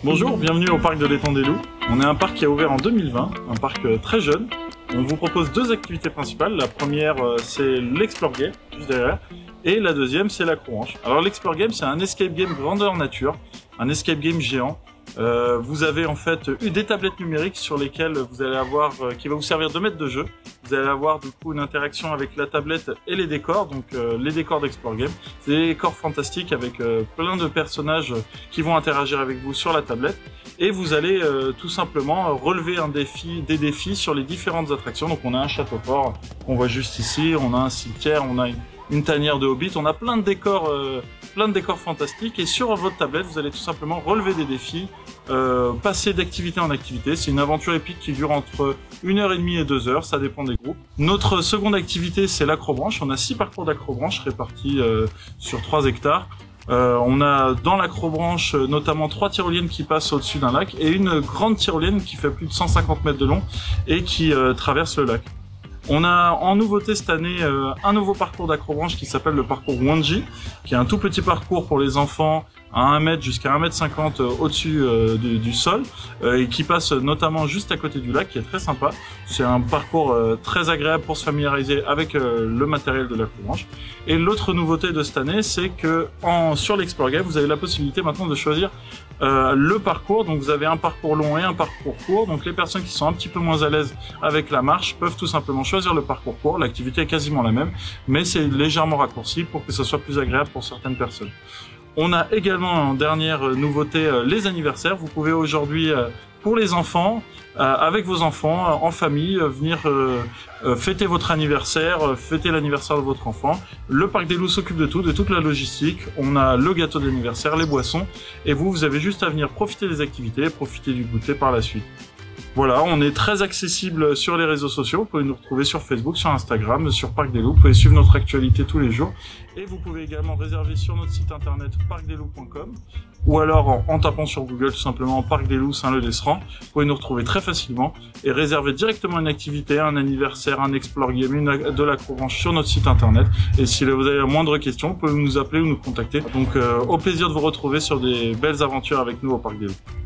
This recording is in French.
Bonjour, bienvenue au parc de l'Étang des Loups. On est un parc qui a ouvert en 2020, un parc très jeune. On vous propose deux activités principales. La première, c'est l'Explore Game, juste derrière. Et la deuxième, c'est l'Acrobranche. Alors l'Explore Game, c'est un escape game grandeur nature, un escape game géant. Vous avez en fait des tablettes numériques sur lesquelles vous allez avoir, qui va vous servir de maître de jeu. Vous allez avoir du coup une interaction avec la tablette et les décors, donc les décors d'Explore Game. C'est des décors fantastiques avec plein de personnages qui vont interagir avec vous sur la tablette. Et vous allez tout simplement relever des défis sur les différentes attractions. Donc on a un château fort qu'on voit juste ici, on a un cimetière, on a une tanière de hobbit, on a plein de décors fantastiques, et sur votre tablette vous allez tout simplement relever des défis, passer d'activité en activité. C'est une aventure épique qui dure entre 1h30 et 2 heures, ça dépend des groupes. Notre seconde activité, c'est l'Acrobranche. On a 6 parcours d'Acrobranche répartis sur 3 hectares. On a dans l'Acrobranche notamment 3 tyroliennes qui passent au-dessus d'un lac et une grande tyrolienne qui fait plus de 150 mètres de long et qui traverse le lac. On a en nouveauté cette année un nouveau parcours d'Acrobranche qui s'appelle le parcours Wanji, qui est un tout petit parcours pour les enfants à 1 mètre jusqu'à 1,50 m au-dessus du sol, et qui passe notamment juste à côté du lac, qui est très sympa. C'est un parcours très agréable pour se familiariser avec le matériel de l'Acrobranche. Et l'autre nouveauté de cette année, c'est que sur l'Explore Game, vous avez la possibilité maintenant de choisir le parcours. Donc vous avez un parcours long et un parcours court. Donc les personnes qui sont un petit peu moins à l'aise avec la marche peuvent tout simplement choisir le parcours court. L'activité est quasiment la même, mais c'est légèrement raccourci pour que ça soit plus agréable pour certaines personnes. On a également en dernière nouveauté les anniversaires. Vous pouvez aujourd'hui, pour les enfants, avec vos enfants, en famille, venir fêter votre anniversaire, fêter l'anniversaire de votre enfant. Le Parc des Loups s'occupe de tout, de toute la logistique. On a le gâteau d'anniversaire, les boissons, et vous avez juste à venir profiter des activités, profiter du goûter par la suite. Voilà, on est très accessible sur les réseaux sociaux. Vous pouvez nous retrouver sur Facebook, sur Instagram, sur Parc des Loups. Vous pouvez suivre notre actualité tous les jours. Et vous pouvez également réserver sur notre site internet parcdesloups.com, ou alors en tapant sur Google tout simplement Parc des Loups Saint-Leu-d'Esserand. Vous pouvez nous retrouver très facilement et réserver directement une activité, un anniversaire, un Explore Game, de l'Acrobranche sur notre site internet. Et si vous avez la moindre question, vous pouvez nous appeler ou nous contacter. Donc au plaisir de vous retrouver sur des belles aventures avec nous au Parc des Loups.